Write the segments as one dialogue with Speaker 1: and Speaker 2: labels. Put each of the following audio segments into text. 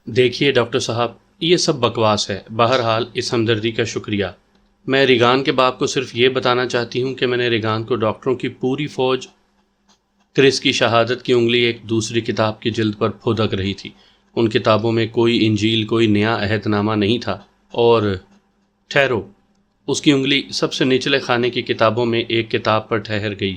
Speaker 1: دیکھیے ڈاکٹر صاحب، یہ سب بکواس ہے۔ بہرحال اس ہمدردی کا شکریہ۔ میں ریگان کے باپ کو صرف یہ بتانا چاہتی ہوں کہ میں نے ریگان کو ڈاکٹروں کی پوری فوج کرس کی شہادت کی انگلی ایک دوسری کتاب کی جلد پر پھدک رہی تھی۔ ان کتابوں میں کوئی انجیل، کوئی نیا عہد نامہ نہیں تھا، اور ٹھہرو، اس کی انگلی سب سے نچلے خانے کی کتابوں میں ایک کتاب پر ٹھہر گئی۔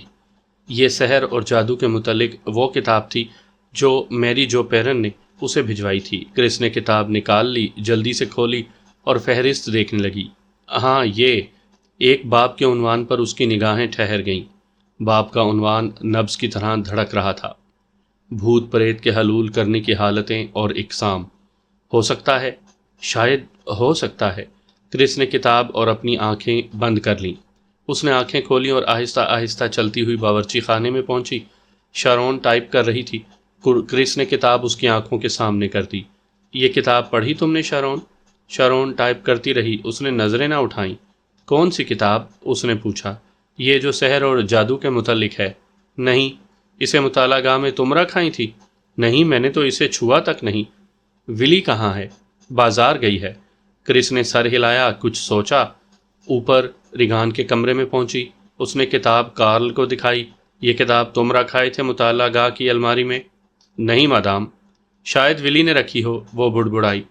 Speaker 1: یہ سحر اور جادو کے متعلق وہ کتاب تھی جو میری جو پیرن نے اسے بھجوائی تھی۔ کرس نے کتاب نکال لی، جلدی سے کھولی اور فہرست دیکھنے لگی۔ ہاں، یہ ایک باب کے عنوان پر اس کی نگاہیں ٹھہر گئیں۔ باب کا عنوان نبض کی طرح دھڑک رہا تھا: بھوت پریت کے حلول کرنے کی حالتیں اور اقسام۔ ہو سکتا ہے، شاید ہو سکتا ہے۔ کرس نے کتاب اور اپنی آنکھیں بند کر لیں۔ اس نے آنکھیں کھولیں اور آہستہ آہستہ چلتی ہوئی باورچی خانے میں پہنچی۔ شارون ٹائپ کر رہی تھی۔ کرس نے کتاب اس کی آنکھوں کے سامنے کر دی۔ یہ کتاب پڑھی تم نے شارون؟ شارون ٹائپ کرتی رہی۔ اس نے نظریں نہ اٹھائیں۔ کون سی کتاب؟ اس نے پوچھا۔ یہ جو سحر اور جادو کے متعلق ہے۔ نہیں، اسے مطالعہ گاہ میں تم رکھائی تھی؟ نہیں، میں نے تو اسے چھوا تک نہیں۔ ولی کہاں ہے؟ بازار گئی ہے۔ کرس نے سر ہلایا، کچھ سوچا۔ اوپر ریگان کے کمرے میں پہنچی۔ اس نے کتاب کارل کو دکھائی۔ یہ کتاب تم رکھائے تھے مطالعہ گاہ کی الماری میں؟ نہیں مادام، شاید ولی نے رکھی ہو، وہ بڑبڑائی۔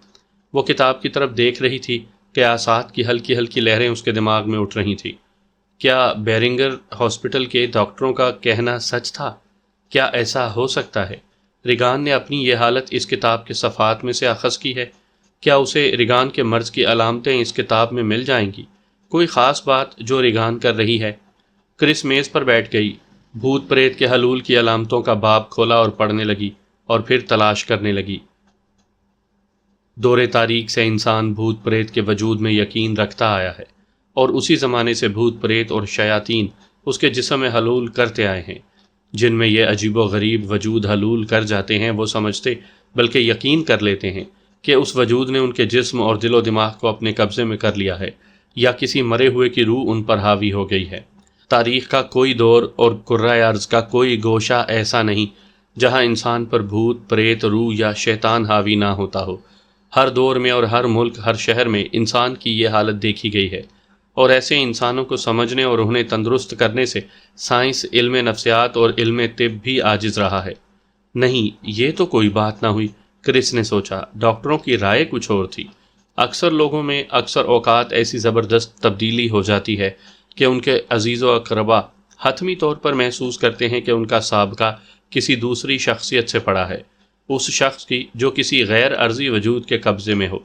Speaker 1: وہ کتاب کی طرف دیکھ رہی تھی کہ آسات کی ہلکی ہلکی لہریں اس کے دماغ میں اٹھ رہی تھیں۔ کیا بیرنگر ہاسپٹل کے ڈاکٹروں کا کہنا سچ تھا؟ کیا ایسا ہو سکتا ہے؟ ریگان نے اپنی یہ حالت اس کتاب کے صفحات میں سے اخذ کی ہے؟ کیا اسے ریگان کے مرض کی علامتیں اس کتاب میں مل جائیں گی؟ کوئی خاص بات جو ریگان کر رہی ہے؟ کرس میز پر بیٹھ گئی، بھوت پریت کے حلول کی علامتوں کا باب کھولا اور پڑھنے لگی، اور پھر تلاش کرنے لگی۔ دور تاریخ سے انسان بھوت پریت کے وجود میں یقین رکھتا آیا ہے، اور اسی زمانے سے بھوت پریت اور شیاطین اس کے جسم میں حلول کرتے آئے ہیں۔ جن میں یہ عجیب و غریب وجود حلول کر جاتے ہیں، وہ سمجھتے بلکہ یقین کر لیتے ہیں کہ اس وجود نے ان کے جسم اور دل و دماغ کو اپنے قبضے میں کر لیا ہے، یا کسی مرے ہوئے کی روح ان پر حاوی ہو گئی ہے۔ تاریخ کا کوئی دور اور کرۂ ارض کا کوئی گوشہ ایسا نہیں جہاں انسان پر بھوت پریت، روح یا شیطان حاوی نہ ہوتا ہو۔ ہر دور میں اور ہر ملک، ہر شہر میں انسان کی یہ حالت دیکھی گئی ہے، اور ایسے انسانوں کو سمجھنے اور انہیں تندرست کرنے سے سائنس، علم نفسیات اور علم طب بھی عاجز رہا ہے۔ نہیں، یہ تو کوئی بات نہ ہوئی، کرس نے سوچا۔ ڈاکٹروں کی رائے کچھ اور تھی۔ اکثر لوگوں میں اکثر اوقات ایسی زبردست تبدیلی ہو جاتی ہے کہ ان کے عزیز و اقربا حتمی طور پر محسوس کرتے ہیں کہ ان کا سابقہ کسی دوسری شخصیت سے پڑا ہے، اس شخص کی جو کسی غیر ارضی وجود کے قبضے میں ہو۔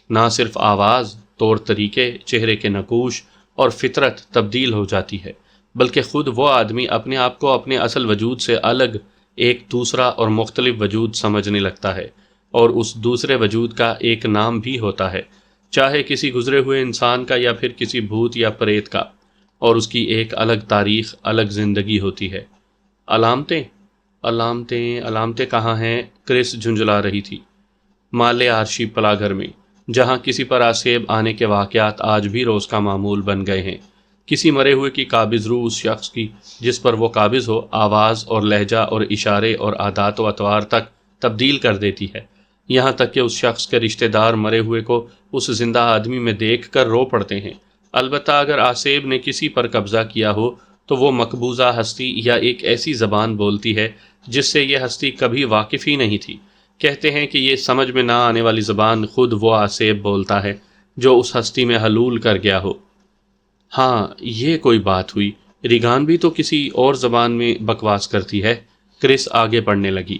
Speaker 1: نہ صرف آواز، طور طریقے، چہرے کے نقوش اور فطرت تبدیل ہو جاتی ہے، بلکہ خود وہ آدمی اپنے آپ کو اپنے اصل وجود سے الگ ایک دوسرا اور مختلف وجود سمجھنے لگتا ہے، اور اس دوسرے وجود کا ایک نام بھی ہوتا ہے، چاہے کسی گزرے ہوئے انسان کا یا پھر کسی بھوت یا پریت کا، اور اس کی ایک الگ تاریخ، الگ زندگی ہوتی ہے۔ علامتیں علامتیں علامتیں کہاں ہیں؟ کرس جھنجھلا رہی تھی۔ مالے آرشی پلا گھر میں، جہاں کسی پر آسیب آنے کے واقعات آج بھی روز کا معمول بن گئے ہیں۔ کسی مرے ہوئے کی قابض روح اس شخص کی جس پر وہ قابض ہو، آواز اور لہجہ اور اشارے اور عادات و اطوار تک تبدیل کر دیتی ہے، یہاں تک کہ اس شخص کے رشتہ دار مرے ہوئے کو اس زندہ آدمی میں دیکھ کر رو پڑتے ہیں۔ البتہ اگر آسیب نے کسی پر قبضہ کیا ہو تو وہ مقبوضہ ہستی یا ایک ایسی زبان بولتی ہے جس سے یہ ہستی کبھی واقف ہی نہیں تھی۔ کہتے ہیں کہ یہ سمجھ میں نہ آنے والی زبان خود وہ آسیب بولتا ہے جو اس ہستی میں حلول کر گیا ہو۔ ہاں، یہ کوئی بات ہوئی۔ ریگان بھی تو کسی اور زبان میں بکواس کرتی ہے۔ کرس آگے بڑھنے لگی۔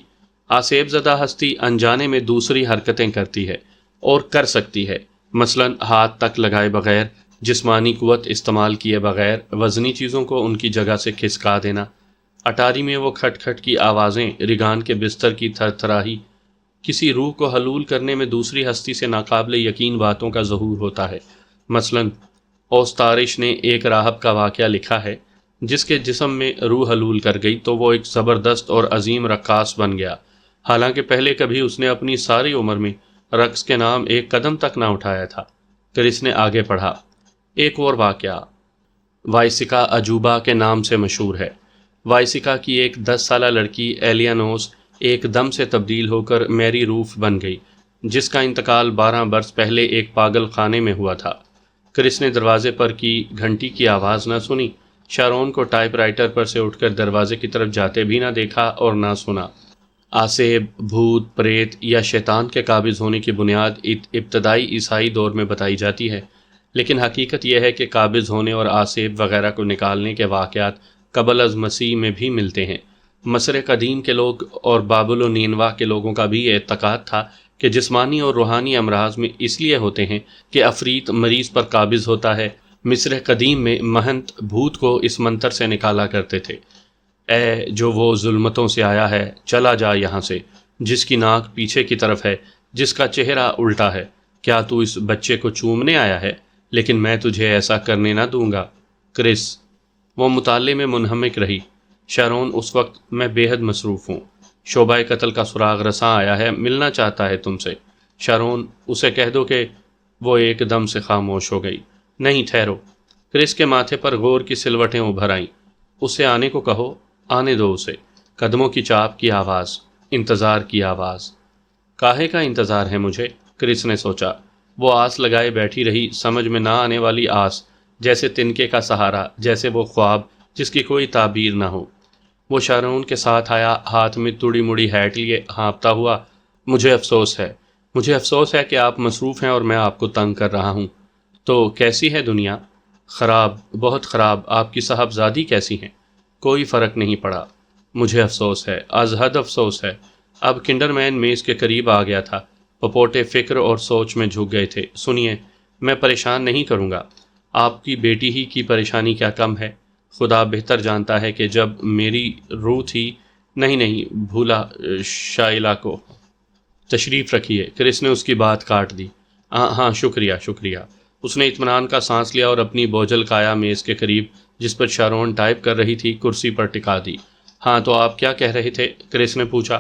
Speaker 1: آسیب زدہ ہستی انجانے میں دوسری حرکتیں کرتی ہے اور کر سکتی ہے، مثلاً ہاتھ تک لگائے بغیر، جسمانی قوت استعمال کیے بغیر وزنی چیزوں کو ان کی جگہ سے کھسکا دینا۔ اٹاری میں وہ کھٹ کھٹ کی آوازیں، ریگان کے بستر کی تھر تھراہی، کسی روح کو حلول کرنے میں دوسری ہستی سے ناقابل یقین باتوں کا ظہور ہوتا ہے۔ مثلاً اوستارش نے ایک راہب کا واقعہ لکھا ہے جس کے جسم میں روح حلول کر گئی تو وہ ایک زبردست اور عظیم رقاص بن گیا، حالانکہ پہلے کبھی اس نے اپنی ساری عمر میں رقص کے نام ایک قدم تک نہ اٹھایا تھا۔ کرس نے آگے پڑھا۔ ایک اور واقعہ وائسیکا اجوبا کے نام سے مشہور ہے۔ وائسیکا کی ایک 10 سالہ لڑکی ایلیانوس ایک دم سے تبدیل ہو کر میری روف بن گئی۔ جس کا انتقال 12 برس پہلے ایک پاگل خانے میں ہوا تھا۔ کرس نے دروازے پر کی گھنٹی کی آواز نہ سنی، شارون کو ٹائپ رائٹر پر سے اٹھ کر دروازے کی طرف جاتے بھی نہ دیکھا اور نہ سنا۔ آسیب، بھوت، پریت یا شیطان کے قابض ہونے کی بنیاد ابتدائی عیسائی دور میں بتائی جاتی ہے، لیکن حقیقت یہ ہے کہ قابض ہونے اور آسیب وغیرہ کو نکالنے کے واقعات قبل از مسیح میں بھی ملتے ہیں۔ مصر قدیم کے لوگ اور بابل و نینوا کے لوگوں کا بھی اعتقاد تھا کہ جسمانی اور روحانی امراض میں اس لیے ہوتے ہیں کہ عفریت مریض پر قابض ہوتا ہے۔ مصر قدیم میں مہنت بھوت کو اس منتر سے نکالا کرتے تھے: اے جو وہ ظلمتوں سے آیا ہے، چلا جا یہاں سے، جس کی ناک پیچھے کی طرف ہے، جس کا چہرہ الٹا ہے، کیا تو اس بچے کو چومنے آیا ہے؟ لیکن میں تجھے ایسا کرنے نہ دوں گا۔ کرس، وہ مطالعے میں منہمک رہی۔ شارون، اس وقت میں بے حد مصروف ہوں، شعبہ قتل کا سراغ رساں آیا ہے، ملنا چاہتا ہے تم سے۔ شارون، اسے کہہ دو کہ… وہ ایک دم سے خاموش ہو گئی۔ نہیں، ٹھہرو۔ کرس کے ماتھے پر غور کی سلوٹیں ابھر آئیں۔ اسے آنے کو کہو، آنے دو اسے۔ قدموں کی چاپ کی آواز، انتظار کی آواز۔ کاہے کا انتظار ہے مجھے؟ کرس نے سوچا۔ وہ آس لگائے بیٹھی رہی، سمجھ میں نہ آنے والی آس، جیسے تنکے کا سہارا، جیسے وہ خواب جس کی کوئی تعبیر نہ ہو۔ وہ شارون کے ساتھ آیا، ہاتھ میں توڑی مڑی ہیٹ لیے ہانپتا ہوا۔ مجھے افسوس ہے کہ آپ مصروف ہیں اور میں آپ کو تنگ کر رہا ہوں۔ تو کیسی ہے دنیا؟ خراب، بہت خراب۔ آپ کی صاحبزادی کیسی ہیں؟ کوئی فرق نہیں پڑا۔ مجھے افسوس ہے، از حد افسوس ہے۔ اب کنڈر مین میز کے قریب آ گیا تھا۔ پپوٹے فکر اور سوچ میں جھک گئے تھے۔ سنیے، میں پریشان نہیں کروں گا۔ آپ کی بیٹی ہی کی پریشانی کیا کم ہے؟ خدا بہتر جانتا ہے کہ جب میری روح تھی… نہیں، بھولا شائلہ کو۔ تشریف رکھیے۔ کرس نے اس کی بات کاٹ دی۔ ہاں، شکریہ۔ اس نے اطمینان کا سانس لیا اور اپنی بوجھل کایا میز کے قریب، جس پر شارون ٹائپ کر رہی تھی، کرسی پر ٹکا دی۔ ہاں، تو آپ کیا کہہ رہے تھے؟ کرس نے پوچھا۔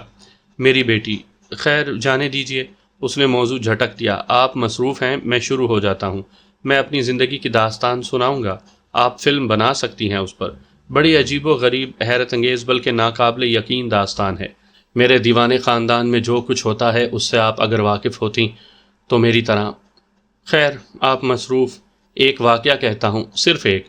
Speaker 1: میری بیٹی… خیر، جانے دیجیے۔ اس نے موضوع جھٹک دیا۔ آپ مصروف ہیں، میں شروع ہو جاتا ہوں۔ میں اپنی زندگی کی داستان سناؤں گا، آپ فلم بنا سکتی ہیں اس پر۔ بڑی عجیب و غریب، حیرت انگیز بلکہ ناقابل یقین داستان ہے۔ میرے دیوانے خاندان میں جو کچھ ہوتا ہے اس سے آپ اگر واقف ہوتی تو میری طرح… خیر، آپ مصروف۔ ایک واقعہ کہتا ہوں، صرف ایک۔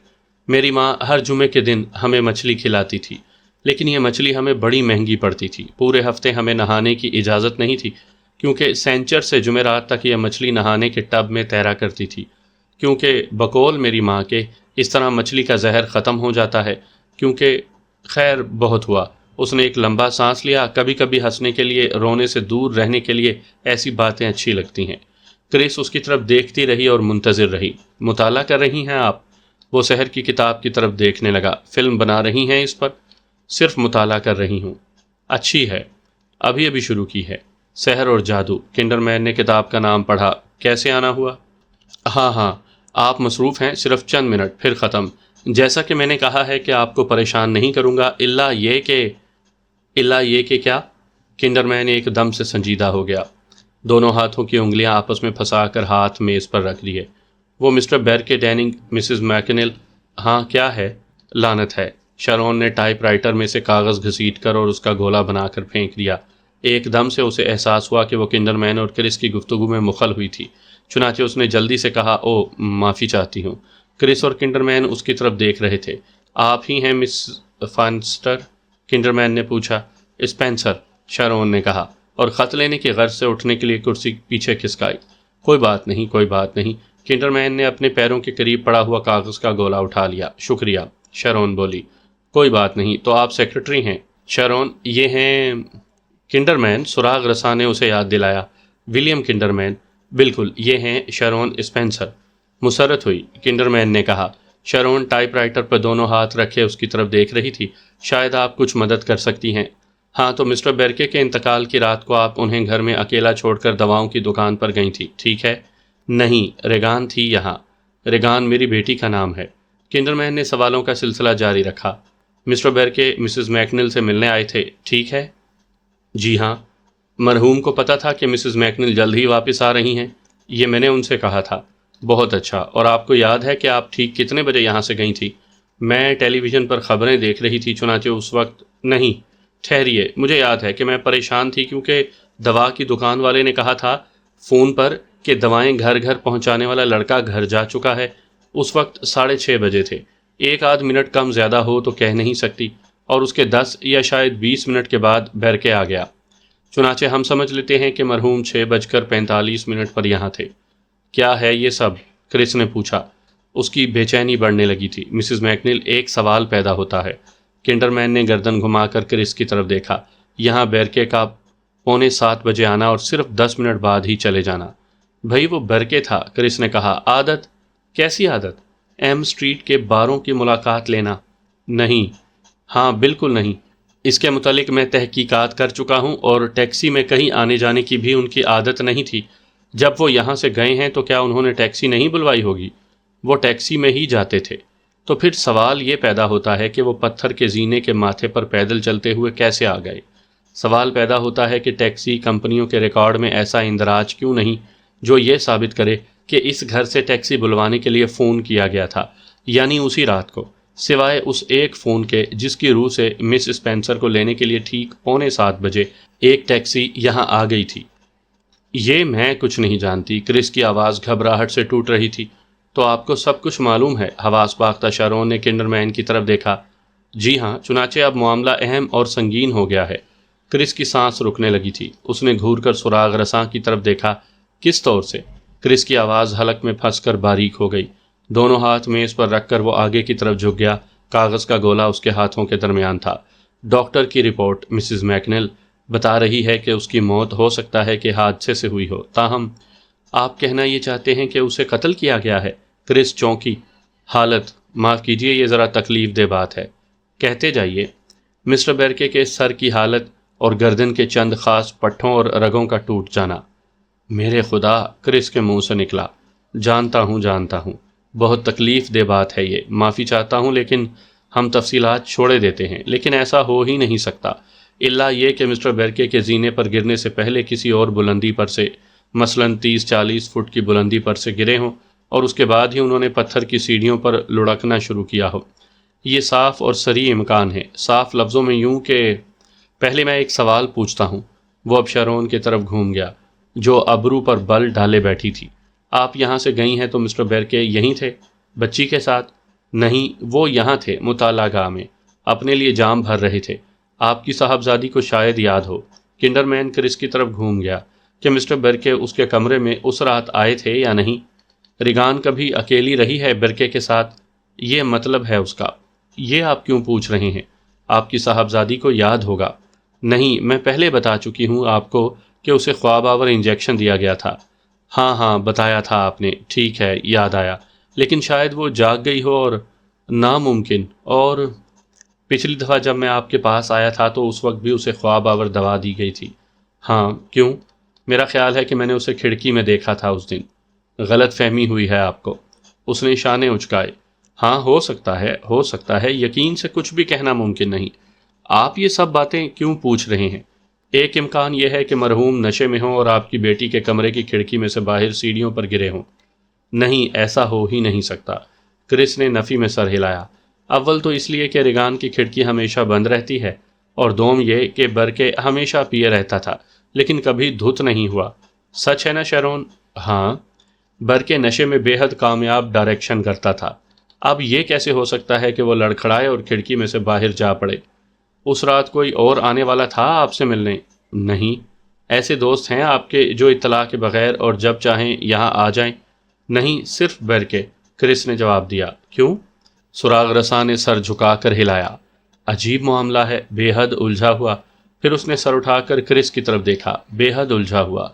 Speaker 1: میری ماں ہر جمعے کے دن ہمیں مچھلی کھلاتی تھی، لیکن یہ مچھلی ہمیں بڑی مہنگی پڑتی تھی۔ پورے ہفتے ہمیں نہانے کی اجازت نہیں تھی، کیونکہ سینچر سے جمعرات تک یہ مچھلی نہانے کے ٹب میں تیرا کرتی تھی۔ کیونکہ بقول میری ماں کے اس طرح مچھلی کا زہر ختم ہو جاتا ہے۔ کیونکہ… خیر، بہت ہوا۔ اس نے ایک لمبا سانس لیا۔ کبھی کبھی ہنسنے کے لیے، رونے سے دور رہنے کے لیے ایسی باتیں اچھی لگتی ہیں۔ کرس اس کی طرف دیکھتی رہی اور منتظر رہی۔ مطالعہ کر رہی ہیں آپ؟ وہ سحر کی کتاب کی طرف دیکھنے لگا۔ فلم بنا رہی ہیں اس پر؟ صرف مطالعہ کر رہی ہوں۔ اچھی ہے۔ ابھی شروع کی ہے۔ سحر اور جادو۔ کنڈر مین نے کتاب کا نام پڑھا۔ کیسے آنا ہوا؟ ہاں، آپ مصروف ہیں؟ صرف چند منٹ، پھر ختم۔ جیسا کہ میں نے کہا ہے کہ آپ کو پریشان نہیں کروں گا، الا یہ کہ کیا؟ کنڈر مین ایک دم سے سنجیدہ ہو گیا۔ دونوں ہاتھوں کی انگلیاں آپس میں پھنسا کر ہاتھ میز پر رکھ لیے۔ وہ مسٹر بیرکے ڈیننگ، مسز میکنل… ہاں، کیا ہے؟ لعنت ہے۔ شارون نے ٹائپ رائٹر میں سے کاغذ گھسیٹ کر اور اس کا گولا بنا کر پھینک دیا۔ ایک دم سے اسے احساس ہوا کہ وہ کنڈر مین اور کرس کی گفتگو میں مخل ہوئی تھی، چنانچہ اس نے جلدی سے کہا، معافی چاہتی ہوں۔ کرس اور کنڈر مین اس کی طرف دیکھ رہے تھے۔ آپ ہی ہیں مس فانسٹر؟ کنڈر مین نے پوچھا۔ اسپینسر، شارون نے کہا، اور خط لینے کی غرض سے اٹھنے کے لیے کرسی پیچھے کھسکائی۔ کوئی بات نہیں۔ کنڈر مین نے اپنے پیروں کے قریب پڑا ہوا کاغذ کا گولا اٹھا لیا۔ شکریہ، شارون بولی۔ کوئی بات نہیں، تو آپ سیکرٹری ہیں؟ شارون، یہ ہیں… کنڈر مین سراغ رساں نے اسے یاد دلایا۔ ولیم کنڈر مین۔ بالکل، یہ ہیں شارون اسپینسر۔ مسرت ہوئی، کنڈر مین نے کہا۔ شارون ٹائپ رائٹر پر دونوں ہاتھ رکھے اس کی طرف دیکھ رہی تھی۔ شاید آپ کچھ مدد کر سکتی ہیں۔ ہاں، تو مسٹر بیرکے کے انتقال کی رات کو آپ انہیں گھر میں اکیلا چھوڑ کر دواؤں کی دکان پر گئی تھی، ٹھیک ہے؟ نہیں، ریگان تھی یہاں۔ ریگان میری بیٹی کا نام ہے۔ کنڈر مین نے سوالوں کا سلسلہ جاری رکھا۔ مسٹر بیرکے مسز میکنل سے ملنے آئے تھے، ٹھیک ہے؟ جی ہاں۔ مرحوم کو پتہ تھا کہ مسز میکنل جلد ہی واپس آ رہی ہیں؟ یہ میں نے ان سے کہا تھا۔ بہت اچھا۔ اور آپ کو یاد ہے کہ آپ ٹھیک کتنے بجے یہاں سے گئی تھی؟ میں ٹیلی ویژن پر خبریں دیکھ رہی تھی، چنانچہ اس وقت… نہیں، ٹھہریے، مجھے یاد ہے کہ میں پریشان تھی کیونکہ دوا کی دکان والے نے کہا تھا فون پر کہ دوائیں گھر گھر پہنچانے والا لڑکا گھر جا چکا ہے۔ اس وقت 6:30 بجے تھے۔ ایک آدھ منٹ کم زیادہ ہو تو کہہ نہیں سکتی، اور اس کے 10 یا شاید 20 منٹ کے بعد بیرکے آ گیا۔ چنانچہ ہم سمجھ لیتے ہیں کہ مرحوم 6:45 پر یہاں تھے۔ کیا ہے یہ سب؟ کرس نے پوچھا۔ اس کی بے چینی بڑھنے لگی تھی۔ مسز میکنل، ایک سوال پیدا ہوتا ہے۔ کنڈرمین نے گردن گھما کر کرس کی طرف دیکھا۔ یہاں بیرکے کا 6:45 بجے آنا اور صرف 10 منٹ بعد ہی چلے جانا۔ بھئی وہ بیرکے تھا، کرس نے کہا۔ عادت؟ کیسی عادت؟ ایم اسٹریٹ کے باروں کی ملاقات لینا؟ نہیں۔ ہاں بالکل نہیں۔ اس کے متعلق میں تحقیقات کر چکا ہوں، اور ٹیکسی میں کہیں آنے جانے کی بھی ان کی عادت نہیں تھی۔ جب وہ یہاں سے گئے ہیں تو کیا انہوں نے ٹیکسی نہیں بلوائی ہوگی؟ وہ ٹیکسی میں ہی جاتے تھے۔ تو پھر سوال یہ پیدا ہوتا ہے کہ وہ پتھر کے زینے کے ماتھے پر پیدل چلتے ہوئے کیسے آ گئے؟ سوال پیدا ہوتا ہے کہ ٹیکسی کمپنیوں کے ریکارڈ میں ایسا اندراج کیوں نہیں جو یہ ثابت کرے کہ اس گھر سے ٹیکسی بلوانے کے لیے فون کیا گیا تھا، یعنی اسی رات کو، سوائے اس ایک فون کے جس کی روح سے مس اسپینسر کو لینے کے لیے ٹھیک 6:45 بجے ایک ٹیکسی یہاں آ گئی تھی۔ یہ میں کچھ نہیں جانتی۔ کرس کی آواز گھبراہٹ سے ٹوٹ رہی تھی۔ تو آپ کو سب کچھ معلوم ہے؟ حواس باختہ شارون نے کنڈرمین کی طرف دیکھا۔ جی ہاں، چنانچہ اب معاملہ اہم اور سنگین ہو گیا ہے۔ کرس کی سانس رکنے لگی تھی۔ اس نے گھور کر سراغ رساں کی طرف دیکھا۔ کس طور سے؟ کرس کی آواز حلق میں پھنس کر باریک ہو گئی۔ دونوں ہاتھ میز پر رکھ کر وہ آگے کی طرف جھک گیا۔ کاغذ کا گولا اس کے ہاتھوں کے درمیان تھا۔ ڈاکٹر کی رپورٹ مسز میکنل بتا رہی ہے کہ اس کی موت ہو سکتا ہے کہ حادثے سے ہوئی ہو، تاہم آپ کہنا یہ چاہتے ہیں کہ اسے قتل کیا گیا ہے؟ کرس چونکی۔ حالت، معاف کیجیے، یہ ذرا تکلیف دہ بات ہے۔ کہتے جائیے۔ مسٹر بیرکے کے سر کی حالت اور گردن کے چند خاص پٹھوں اور رگوں کا ٹوٹ جانا۔ میرے خدا، کرس کے منہ سے نکلا۔ جانتا ہوں، بہت تکلیف دہ بات ہے یہ، معافی چاہتا ہوں، لیکن ہم تفصیلات چھوڑے دیتے ہیں۔ لیکن ایسا ہو ہی نہیں سکتا، الا یہ کہ مسٹر بیرکے کے زینے پر گرنے سے پہلے کسی اور بلندی پر سے، مثلاً 30-40 فٹ کی بلندی پر سے گرے ہوں، اور اس کے بعد ہی انہوں نے پتھر کی سیڑھیوں پر لڑکنا شروع کیا ہو۔ یہ صاف اور صریح امکان ہے۔ صاف لفظوں میں یوں کہ پہلے میں ایک سوال پوچھتا ہوں۔ وہ اب شارون کی طرف گھوم گیا، جو ابرو پر بل ڈالے بیٹھی تھی۔ آپ یہاں سے گئی ہیں تو مسٹر بیرکے یہیں تھے بچی کے ساتھ؟ نہیں، وہ یہاں تھے، مطالعہ گاہ میں، اپنے لیے جام بھر رہے تھے۔ آپ کی صاحبزادی کو شاید یاد ہو۔ کنڈرمین کرس کی طرف گھوم گیا کہ مسٹر بیرکے اس کے کمرے میں اس رات آئے تھے یا نہیں؟ ریگان کبھی اکیلی رہی ہے بیرکے کے ساتھ؟ یہ مطلب ہے اس کا۔ یہ آپ کیوں پوچھ رہے ہیں؟ آپ کی صاحبزادی کو یاد ہوگا۔ نہیں، میں پہلے بتا چکی ہوں آپ کو کہ اسے خواب آور انجیکشن دیا گیا تھا۔ ہاں بتایا تھا آپ نے، ٹھیک ہے، یاد آیا، لیکن شاید وہ جاگ گئی ہو، اور ناممکن۔ اور پچھلی دفعہ جب میں آپ کے پاس آیا تھا تو اس وقت بھی اسے خواب آور دوا دی گئی تھی۔ ہاں، کیوں؟ میرا خیال ہے کہ میں نے اسے کھڑکی میں دیکھا تھا اس دن۔ غلط فہمی ہوئی ہے آپ کو۔ اس نے شانے اچکائے۔ ہاں، ہو سکتا ہے، یقین سے کچھ بھی کہنا ممکن نہیں۔ آپ یہ سب باتیں کیوں پوچھ رہے ہیں؟ ایک امکان یہ ہے کہ مرحوم نشے میں ہوں اور آپ کی بیٹی کے کمرے کی کھڑکی میں سے باہر سیڑھیوں پر گرے ہوں۔ نہیں، ایسا ہو ہی نہیں سکتا۔ کرس نے نفی میں سر ہلایا۔ اول تو اس لیے کہ ریگان کی کھڑکی ہمیشہ بند رہتی ہے، اور دوم یہ کہ بیرکے ہمیشہ پیے رہتا تھا، لیکن کبھی دھت نہیں ہوا۔ سچ ہے نا شارون؟ ہاں۔ بیرکے نشے میں بے حد کامیاب ڈائریکشن کرتا تھا۔ اب یہ کیسے ہو سکتا ہے کہ وہ لڑکھڑائے اور کھڑکی میں سے باہر جا پڑے؟ اس رات کوئی اور آنے والا تھا آپ سے ملنے؟ نہیں۔ ایسے دوست ہیں آپ کے جو اطلاع کے بغیر اور جب چاہیں یہاں آ جائیں؟ نہیں، صرف بیرکے، کرس نے جواب دیا۔ کیوں؟ سراغ رساں نے سر جھکا کر ہلایا۔ عجیب معاملہ ہے، بے حد الجھا ہوا۔ پھر اس نے سر اٹھا کر کرس کی طرف دیکھا۔ بے حد الجھا ہوا۔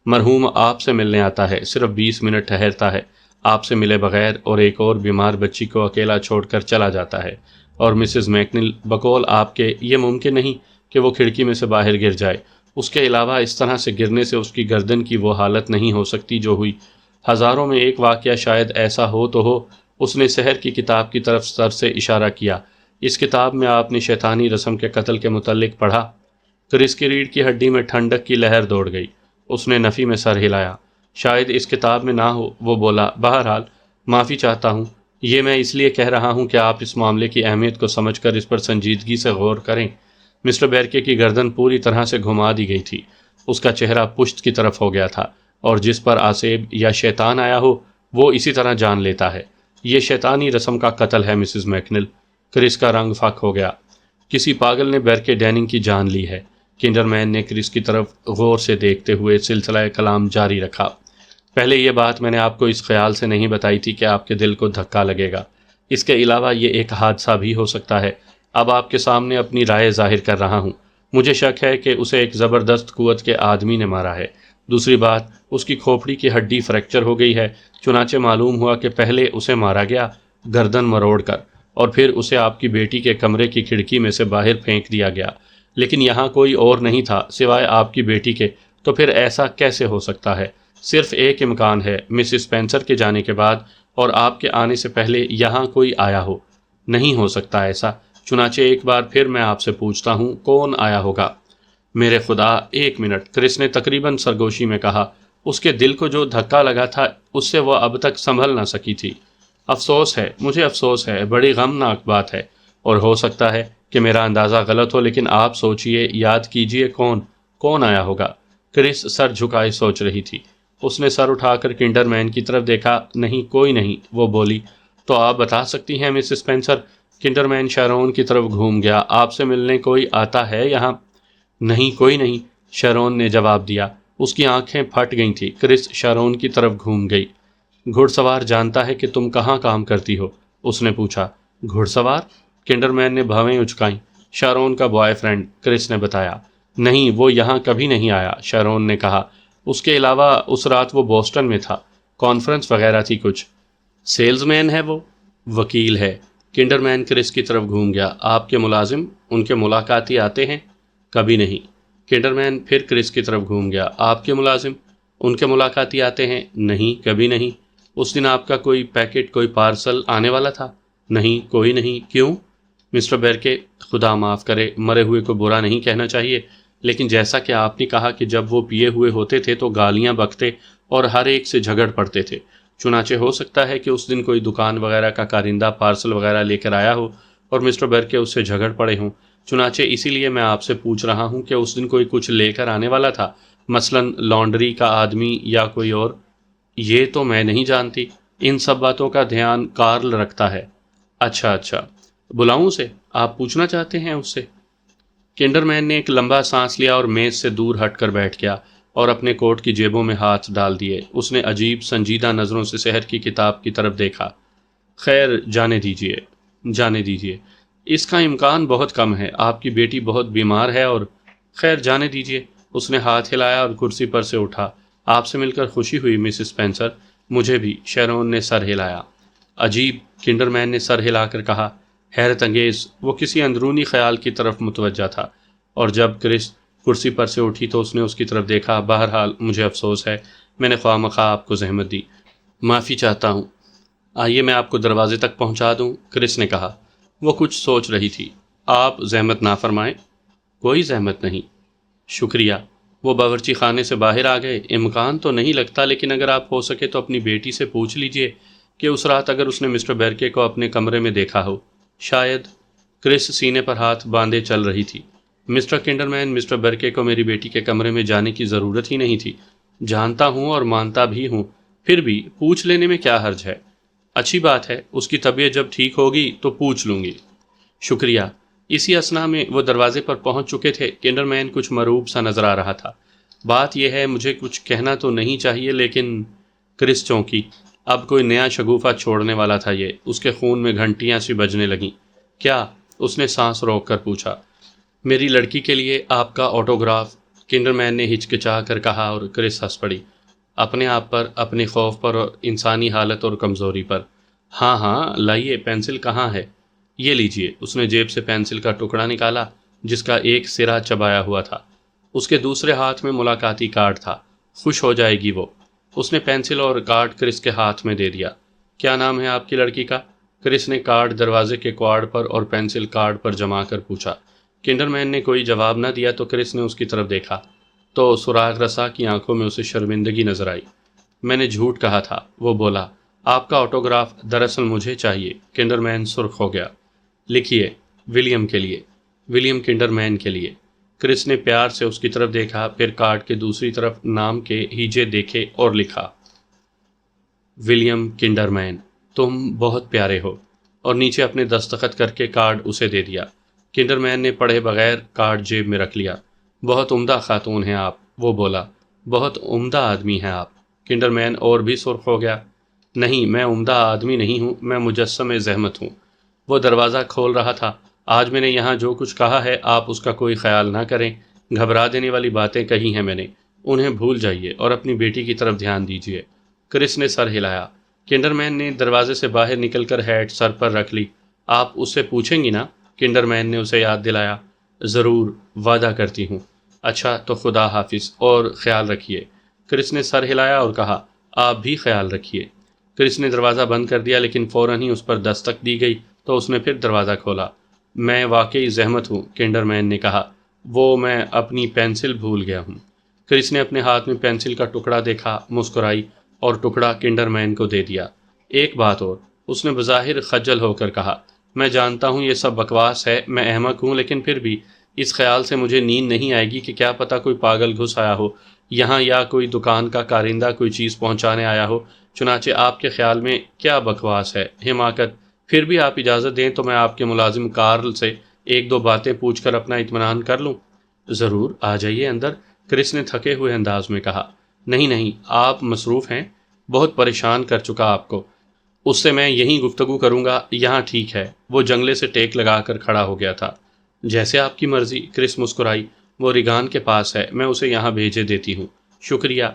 Speaker 1: مرحوم آپ سے ملنے آتا ہے، صرف 20 منٹ ٹھہرتا ہے آپ سے ملے بغیر، اور ایک اور بیمار بچی کو اکیلا چھوڑ کر چلا جاتا ہے، اور مسز میکنل، بقول آپ کے یہ ممکن نہیں کہ وہ کھڑکی میں سے باہر گر جائے۔ اس کے علاوہ اس طرح سے گرنے سے اس کی گردن کی وہ حالت نہیں ہو سکتی جو ہوئی۔ ہزاروں میں ایک واقعہ شاید ایسا ہو تو ہو۔ اس نے سحر کی کتاب کی طرف سر سے اشارہ کیا۔ اس کتاب میں آپ نے شیطانی رسم کے قتل کے متعلق پڑھا؟ کرس کی ریڑھ کی ہڈی میں ٹھنڈک کی لہر دوڑ گئی۔ اس نے نفی میں سر ہلایا۔ شاید اس کتاب میں نہ ہو، وہ بولا۔ بہرحال، معافی چاہتا ہوں، یہ میں اس لیے کہہ رہا ہوں کہ آپ اس معاملے کی اہمیت کو سمجھ کر اس پر سنجیدگی سے غور کریں۔ مسٹر بیرکے کی گردن پوری طرح سے گھما دی گئی تھی۔ اس کا چہرہ پشت کی طرف ہو گیا تھا۔ اور جس پر آسیب یا شیطان آیا ہو وہ اسی طرح جان لیتا ہے۔ یہ شیطانی رسم کا قتل ہے مسز میکنل۔ کرس کا رنگ فاق ہو گیا۔ کسی پاگل نے بیرکے ڈیننگ کی جان لی ہے۔ کنڈرمین نے کرس کی طرف غور سے دیکھتے ہوئے سلسلہ کلام جاری رکھا۔ پہلے یہ بات میں نے آپ کو اس خیال سے نہیں بتائی تھی کہ آپ کے دل کو دھکا لگے گا۔ اس کے علاوہ یہ ایک حادثہ بھی ہو سکتا ہے۔ اب آپ کے سامنے اپنی رائے ظاہر کر رہا ہوں۔ مجھے شک ہے کہ اسے ایک زبردست قوت کے آدمی نے مارا ہے۔ دوسری بات، اس کی کھوپڑی کی ہڈی فریکچر ہو گئی ہے، چنانچہ معلوم ہوا کہ پہلے اسے مارا گیا گردن مروڑ کر، اور پھر اسے آپ کی بیٹی کے کمرے کی کھڑکی میں سے باہر پھینک دیا گیا۔ لیکن یہاں کوئی اور نہیں تھا سوائے آپ کی بیٹی کے، تو پھر ایسا کیسے ہو سکتا ہے؟ صرف ایک امکان ہے، مسز اسپینسر کے جانے کے بعد اور آپ کے آنے سے پہلے یہاں کوئی آیا ہو۔ نہیں ہو سکتا ایسا، چنانچہ ایک بار پھر میں آپ سے پوچھتا ہوں، کون آیا ہوگا؟ میرے خدا، 1 منٹ، کرس نے تقریباً سرگوشی میں کہا۔ اس کے دل کو جو دھکا لگا تھا اس سے وہ اب تک سنبھل نہ سکی تھی۔ افسوس ہے، مجھے افسوس ہے، بڑی غمناک بات ہے، اور ہو سکتا ہے کہ میرا اندازہ غلط ہو، لیکن آپ سوچئے، یاد کیجئے، کون آیا ہوگا؟ کرس سر جھکائے سوچ رہی تھی۔ اس نے سر اٹھا کر کنڈرمین کی طرف دیکھا۔ نہیں، کوئی نہیں، وہ بولی۔ تو آپ بتا سکتی ہیں مسز اسپینسر؟ کنڈرمین شارون کی طرف گھوم گیا۔ آپ سے ملنے کوئی آتا ہے یہاں؟ نہیں، کوئی نہیں، شارون نے جواب دیا۔ اس کی آنکھیں پھٹ گئی تھیں۔ کرس شارون کی طرف گھوم گئی۔ گھڑ سوار جانتا ہے کہ تم کہاں کام کرتی ہو؟ اس نے پوچھا۔ گھڑ سوار؟ کنڈرمین نے بھویں اچکائیں۔ شارون کا بوائے فرینڈ، کرس نے بتایا۔ نہیں، وہ یہاں کبھی نہیں آیا، شارون نے کہا۔ اس کے علاوہ اس رات وہ بوسٹن میں تھا، کانفرنس وغیرہ تھی کچھ۔ سیلز مین ہے وہ؟ وکیل ہے۔ کنڈرمین کرس کی طرف گھوم گیا۔ آپ کے ملازم ان کے ملاقاتی آتے ہیں؟ کبھی نہیں۔ کنڈرمین پھر کرس کی طرف گھوم گیا۔ آپ کے ملازم ان کے ملاقاتی آتے ہیں؟ نہیں، کبھی نہیں۔ اس دن آپ کا کوئی پیکٹ، کوئی پارسل آنے والا تھا؟ نہیں، کوئی نہیں۔ کیوں؟ مسٹر بیرکے، خدا معاف کرے، مرے ہوئے کو برا نہیں کہنا چاہیے، لیکن جیسا کہ آپ نے کہا کہ جب وہ پیے ہوئے ہوتے تھے تو گالیاں بکتے اور ہر ایک سے جھگڑ پڑتے تھے، چنانچہ ہو سکتا ہے کہ اس دن کوئی دکان وغیرہ کا کارندہ پارسل وغیرہ لے کر آیا ہو اور مسٹر بیرکے اس سے جھگڑ پڑے ہوں۔ چنانچہ اسی لیے میں آپ سے پوچھ رہا ہوں کہ اس دن کوئی کچھ لے کر آنے والا تھا، مثلاً لانڈری کا آدمی یا کوئی اور؟ یہ تو میں نہیں جانتی، ان سب باتوں کا دھیان کارل رکھتا ہے۔ اچھا، بلاؤں اسے؟ آپ پوچھنا چاہتے ہیں اس سے؟ کنڈرمین نے ایک لمبا سانس لیا اور میز سے دور ہٹ کر بیٹھ گیا اور اپنے کوٹ کی جیبوں میں ہاتھ ڈال دیے۔ اس نے عجیب سنجیدہ نظروں سے سحر کی کتاب کی طرف دیکھا۔ خیر، جانے دیجیے، اس کا امکان بہت کم ہے، آپ کی بیٹی بہت بیمار ہے اور… خیر، جانے دیجیے۔ اس نے ہاتھ ہلایا اور کرسی پر سے اٹھا۔ آپ سے مل کر خوشی ہوئی مسز اسپینسر۔ مجھے بھی، شارون نے سر ہلایا۔ عجیب، کنڈرمین نے سر ہلا کر کہا۔ حیرت انگیز، وہ کسی اندرونی خیال کی طرف متوجہ تھا، اور جب کرس کرسی پر سے اٹھی تو اس نے اس کی طرف دیکھا۔ بہرحال مجھے افسوس ہے، میں نے خواہ مخواہ آپ کو زحمت دی، معافی چاہتا ہوں۔ آئیے میں آپ کو دروازے تک پہنچا دوں، کرس نے کہا۔ وہ کچھ سوچ رہی تھی۔ آپ زحمت نہ فرمائیں۔ کوئی زحمت نہیں۔ شکریہ۔ وہ باورچی خانے سے باہر آ گئے۔ امکان تو نہیں لگتا، لیکن اگر آپ ہو سکے تو اپنی بیٹی سے پوچھ لیجئے کہ اس رات اگر اس نے مسٹر بیرکے کو اپنے کمرے میں دیکھا ہو۔ شاید۔ کرس سینے پر ہاتھ باندھے چل رہی تھی۔ مسٹر کنڈرمین، مسٹر بیرکے کو میری بیٹی کے کمرے میں جانے کی ضرورت ہی نہیں تھی۔ جانتا ہوں اور مانتا بھی ہوں، پھر بھی پوچھ لینے میں کیا حرج ہے؟ اچھی بات ہے، اس کی طبیعت جب ٹھیک ہوگی تو پوچھ لوں گی۔ شکریہ۔ اسی اثنا میں وہ دروازے پر پہنچ چکے تھے۔ کنڈرمین کچھ مروب سا نظر آ رہا تھا۔ بات یہ ہے، مجھے کچھ کہنا تو نہیں چاہیے، لیکن… کرس چونکی۔ اب کوئی نیا شگوفہ چھوڑنے والا تھا یہ۔ اس کے خون میں گھنٹیاں سی بجنے لگیں۔ کیا؟ اس نے سانس روک کر پوچھا۔ میری لڑکی کے لیے آپ کا آٹوگراف، کنڈرمین نے ہچکچا کر کہا، اور کرس ہنس پڑی، اپنے آپ پر، اپنے خوف پر اور انسانی حالت اور کمزوری پر۔ ہاں، لائیے، پینسل کہاں ہے؟ یہ لیجئے۔ اس نے جیب سے پینسل کا ٹکڑا نکالا جس کا ایک سرا چبایا ہوا تھا۔ اس کے دوسرے ہاتھ میں ملاقاتی کارڈ تھا۔ خوش ہو جائے گی وہ۔ اس نے پینسل اور کارڈ کرس کے ہاتھ میں دے دیا۔ کیا نام ہے آپ کی لڑکی کا؟ کرس نے کارڈ دروازے کے کوارڈ پر اور پینسل کارڈ پر جما کر پوچھا۔ کنڈرمین نے کوئی جواب نہ دیا تو کرس نے اس کی طرف دیکھا تو سراغ رسا کی آنکھوں میں اسے شرمندگی نظر آئی۔ میں نے جھوٹ کہا تھا، وہ بولا۔ آپ کا آٹوگراف دراصل مجھے چاہیے۔ کنڈرمین سرخ ہو گیا۔ لکھیے، ولیم کے لیے، ولیم کنڈرمین کے لیے۔ کرس نے پیار سے اس کی طرف دیکھا، پھر کارڈ کے دوسری طرف نام کے ہیجے دیکھے اور لکھا، ولیم کنڈرمین، تم بہت پیارے ہو، اور نیچے اپنے دستخط کر کے کارڈ اسے دے دیا۔ کنڈرمین نے پڑھے بغیر کارڈ جیب میں رکھ لیا۔ بہت عمدہ خاتون ہیں آپ، وہ بولا، بہت عمدہ آدمی ہیں آپ۔ کنڈرمین اور بھی سرخ ہو گیا۔ نہیں، میں عمدہ آدمی نہیں ہوں، میں مجسم زحمت ہوں۔ وہ دروازہ کھول رہا تھا۔ آج میں نے یہاں جو کچھ کہا ہے آپ اس کا کوئی خیال نہ کریں، گھبرا دینے والی باتیں کہی ہیں میں نے، انہیں بھول جائیے اور اپنی بیٹی کی طرف دھیان دیجیے۔ کرس نے سر ہلایا۔ کنڈرمین نے دروازے سے باہر نکل کر ہیٹ سر پر رکھ لی۔ آپ اس سے پوچھیں گی نا؟ کنڈرمین نے اسے یاد دلایا۔ ضرور، وعدہ کرتی ہوں۔ اچھا تو خدا حافظ اور خیال رکھیے۔ کرس نے سر ہلایا اور کہا، آپ بھی خیال رکھیے۔ کرس نے دروازہ بند کر دیا، لیکن فوراً ہی اس پر دستک دی گئی تو اس نے پھر دروازہ کھولا۔ میں واقعی زحمت ہوں، کنڈرمین نے کہا، وہ میں اپنی پینسل بھول گیا ہوں۔ کرس نے اپنے ہاتھ میں پینسل کا ٹکڑا دیکھا، مسکرائی اور ٹکڑا کنڈرمین کو دے دیا۔ ایک بات اور، اس نے بظاہر خجل ہو کر کہا، میں جانتا ہوں یہ سب بکواس ہے، میں احمق ہوں، لیکن پھر بھی اس خیال سے مجھے نیند نہیں آئے گی کہ کیا پتہ کوئی پاگل گھس آیا ہو یہاں، یا کوئی دکان کا کارندہ کوئی چیز پہنچانے آیا ہو۔ چنانچہ آپ کے خیال میں کیا بکواس ہے؟ حماقت! پھر بھی آپ اجازت دیں تو میں آپ کے ملازم کارل سے ایک دو باتیں پوچھ کر اپنا اطمینان کر لوں۔ ضرور، آ جائیے اندر، کرس نے تھکے ہوئے انداز میں کہا۔ نہیں، آپ مصروف ہیں، بہت پریشان کر چکا آپ کو، اس سے میں یہیں گفتگو کروں گا، یہاں ٹھیک ہے۔ وہ جنگلے سے ٹیک لگا کر کھڑا ہو گیا تھا۔ جیسے آپ کی مرضی، کرس مسکرائی۔ وہ ریگان کے پاس ہے، میں اسے یہاں بھیجے دیتی ہوں۔ شکریہ۔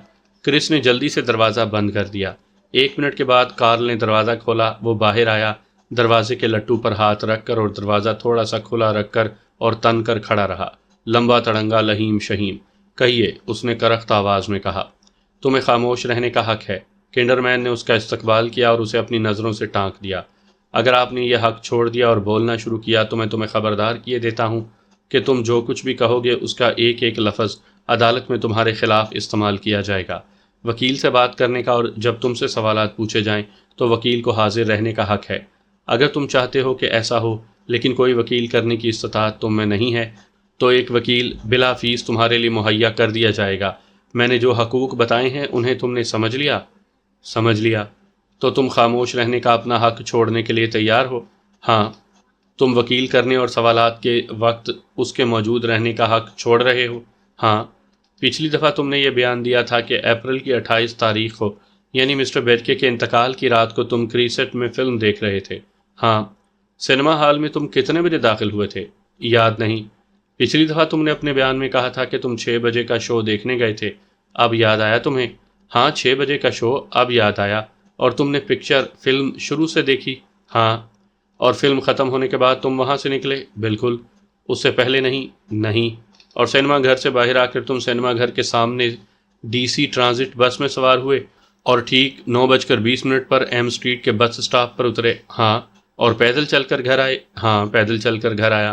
Speaker 1: کرس نے جلدی سے دروازہ بند کر دیا۔ 1 منٹ کے بعد کارل نے دروازہ کھولا۔ وہ باہر آیا، دروازے کے لٹو پر ہاتھ رکھ کر اور دروازہ تھوڑا سا کھلا رکھ کر اور تن کر کھڑا رہا، لمبا تڑنگا، لہیم شہیم۔ کہیے، اس نے کرخت آواز میں کہا۔ تمہیں خاموش رہنے کا حق ہے۔ کنڈرمین نے اس کا استقبال کیا اور اسے اپنی نظروں سے ٹانک دیا۔ اگر آپ نے یہ حق چھوڑ دیا اور بولنا شروع کیا تو میں تمہیں خبردار کیے دیتا ہوں کہ تم جو کچھ بھی کہو گے اس کا ایک ایک لفظ عدالت میں تمہارے خلاف استعمال کیا جائے گا۔ وکیل سے بات کرنے کا اور جب تم سے سوالات پوچھے جائیں تو وکیل کو حاضر رہنے کا حق ہے۔ اگر تم چاہتے ہو کہ ایسا ہو، لیکن کوئی وکیل کرنے کی استطاعت تم میں نہیں ہے، تو ایک وکیل بلا فیس تمہارے لیے مہیا کر دیا جائے گا۔ میں نے جو حقوق بتائے ہیں انہیں تم نے سمجھ لیا؟ سمجھ لیا۔ تو تم خاموش رہنے کا اپنا حق چھوڑنے کے لیے تیار ہو؟ ہاں۔ تم وکیل کرنے اور سوالات کے وقت اس کے موجود رہنے کا حق چھوڑ رہے ہو؟ ہاں۔ پچھلی دفعہ تم نے یہ بیان دیا تھا کہ اپریل کی 28 تاریخ کو، یعنی مسٹر بیڈکے کے انتقال کی رات کو تم کریسٹ میں فلم دیکھ رہے تھے۔ ہاں۔ سنیما ہال میں تم کتنے بجے داخل ہوئے تھے؟ یاد نہیں۔ پچھلی دفعہ تم نے اپنے بیان میں کہا تھا کہ تم 6 بجے کا شو دیکھنے گئے تھے۔ اب یاد آیا تمہیں؟ ہاں، 6 بجے کا شو، اب یاد آیا۔ اور تم نے فلم شروع سے دیکھی؟ ہاں۔ اور فلم ختم ہونے کے بعد تم وہاں سے نکلے؟ بالکل۔ اس سے پہلے نہیں؟ نہیں۔ اور سینما گھر سے باہر آ کر تم سینما گھر کے سامنے ڈی سی ٹرانزٹ بس میں سوار ہوئے اور ٹھیک 9:20 پر ایم اسٹریٹ کے بس اسٹاپ پر اترے؟ ہاں۔ اور پیدل چل کر گھر آئے؟ ہاں، پیدل چل کر گھر آیا۔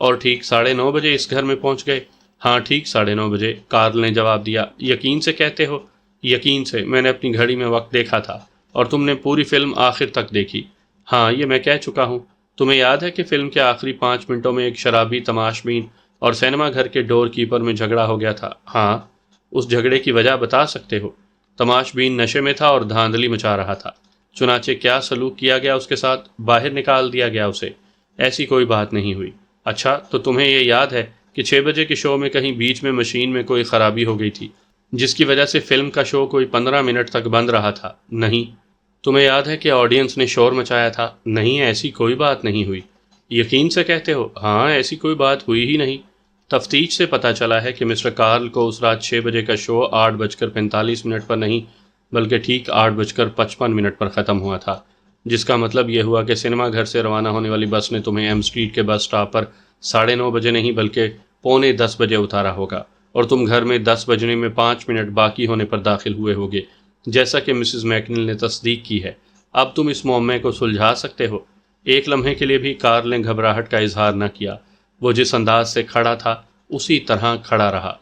Speaker 1: اور ٹھیک 9:30 بجے اس گھر میں پہنچ گئے؟ ہاں، ٹھیک 9:30 بجے، کارل نے جواب دیا۔ یقین سے کہتے ہو؟ یقین سے، میں نے اپنی گھڑی میں وقت دیکھا تھا۔ اور تم نے پوری فلم آخر تک دیکھی؟ ہاں، یہ میں کہہ چکا ہوں۔ تمہیں یاد ہے کہ فلم کے آخری 5 منٹوں میں ایک شرابی تماش بین اور سینما گھر کے ڈور کیپر میں جھگڑا ہو گیا تھا؟ ہاں۔ اس جھگڑے کی وجہ بتا سکتے ہو؟ تماش بین نشے میں تھا اور دھاندلی مچا رہا تھا۔ چنانچہ کیا سلوک کیا گیا اس کے ساتھ؟ باہر نکال دیا گیا اسے۔ ایسی کوئی بات نہیں ہوئی۔ اچھا، تو تمہیں یہ یاد ہے کہ 6 بجے کے شو میں کہیں بیچ میں مشین میں کوئی خرابی ہو گئی تھی، جس کی وجہ سے فلم کا شو کوئی 15 منٹ تک بند رہا تھا؟ نہیں۔ تمہیں یاد ہے کہ آڈینس نے شور مچایا تھا؟ نہیں، ایسی کوئی بات نہیں ہوئی۔ یقین سے کہتے ہو؟ ہاں، ایسی کوئی بات ہوئی ہی نہیں۔ تفتیش سے پتہ چلا ہے کہ مسٹر کارل کو اس رات 6 بجے کا شو 8:45 پر نہیں بلکہ ٹھیک 8:55 پر ختم ہوا تھا، جس کا مطلب یہ ہوا کہ سینما گھر سے روانہ ہونے والی بس نے تمہیں ایم اسٹریٹ کے بس اسٹاپ پر 9:30 بجے نہیں بلکہ 9:45 بجے اتارا ہوگا، اور تم گھر میں 10 بجنے میں 5 منٹ باقی ہونے پر داخل ہوئے ہوگے، جیسا کہ مسز میکنل نے تصدیق کی ہے۔ اب تم اس معمے کو سلجھا سکتے ہو؟ ایک لمحے کے لیے بھی کارل نے گھبراہٹ کا اظہار نہ کیا۔ وہ جس انداز سے کھڑا تھا اسی طرح کھڑا رہا۔